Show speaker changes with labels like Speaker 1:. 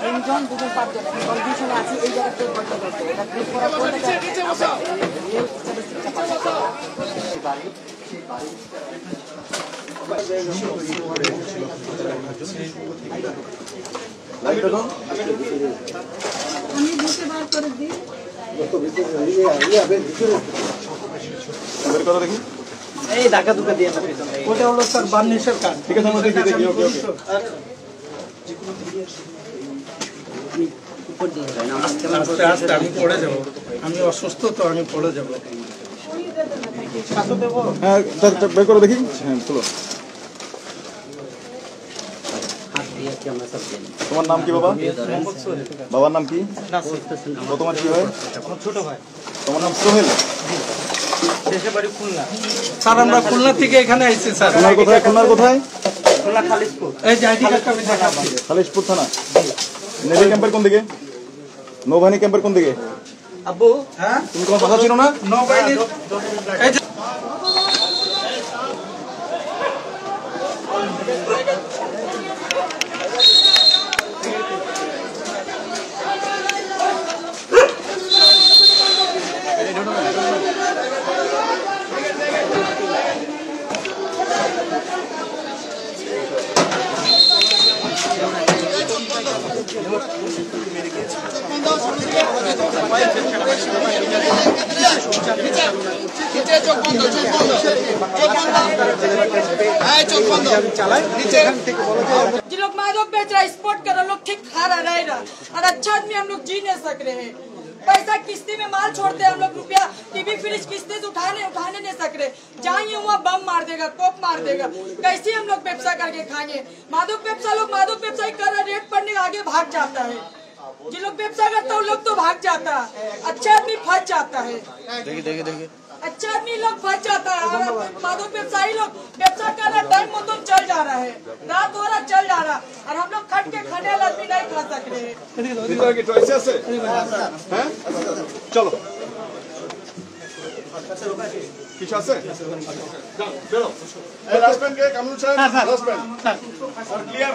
Speaker 1: তিনজন দুজন পাঁচজন কন্ডিশনে আছে এই জায়গাতে এটা ক্লিক করার পর আমি বুকে বার করে দিই
Speaker 2: বের করো দেখি
Speaker 3: এই ঢাকা দুকা দিয়ে না পেছনে ওটা হলো স্যার বার্নিশের কাজ
Speaker 2: ঠিক আছে আমরা দেখি দেখি ওকে ওকে
Speaker 3: আস্তে আস্তে আমি পড়ে যাব আমি অসুস্থ তো আমি পড়ে যাব
Speaker 2: হ্যাঁ বের করো দেখি হ্যাঁ চলো তোমার নাম কি বাবা বাবার নাম কি তোমার কি হয়
Speaker 3: ছোট ভাই
Speaker 2: তোমার নাম সোহেল
Speaker 3: দেশে বাড়ি খুলনা স্যার আমরা খুলনা থেকে এখানে আইছি স্যার
Speaker 2: খুলনার কোথায় খুলনার কোথায়
Speaker 3: খুলনা খালিশপুর এই যে আইডি কার্ডটা আমি দেখাচ্ছি
Speaker 2: খালিশপুর থানা নেভি ক্যাম্পের কোন দিকে নৌবাহিনী ক্যাম্পের কোন দিকে
Speaker 3: আব্বু হ্যাঁ
Speaker 2: তুমি তোমার কথা ছিল না
Speaker 3: নৌবাহিনী এই যে
Speaker 1: जो लोग मादक बेच रहा है स्पोर्ट कर रहा लोग ठीक खा रहा रहेगा और अच्छा आदमी हम लोग जी नहीं सक रहे हैं पैसा किस्ती में माल छोड़ते हैं हम लोग रुपया टीवी फ्रिज किस्ती से उठाने नहीं सक रहे जाएंगे वहाँ बम मार देगा कोप मार देगा कैसे हम लोग व्यवसाय करके खाएंगे मादक व्यवसाय कर रहा रेट पड़ने आगे भाग जाता है जो लोग व्यवसाय करता है लोग तो भाग जाता है अच्छा आदमी फंस जाता है
Speaker 2: देखिए
Speaker 1: अच्छा आदमी लोग फंस जाता है मादक व्यवसायी लोग व्यवसाय कर रहा टाइम मतलब चल जा रहा है रात हो रहा चल जा रहा और हम लोग खट के खाने वाला आदमी नहीं खा सक रहे
Speaker 2: हैं चलो কিছু আছে বেরো এই রাসপেন কে কামরুল সাহেব রাসপেন স্যার ক্লিয়ার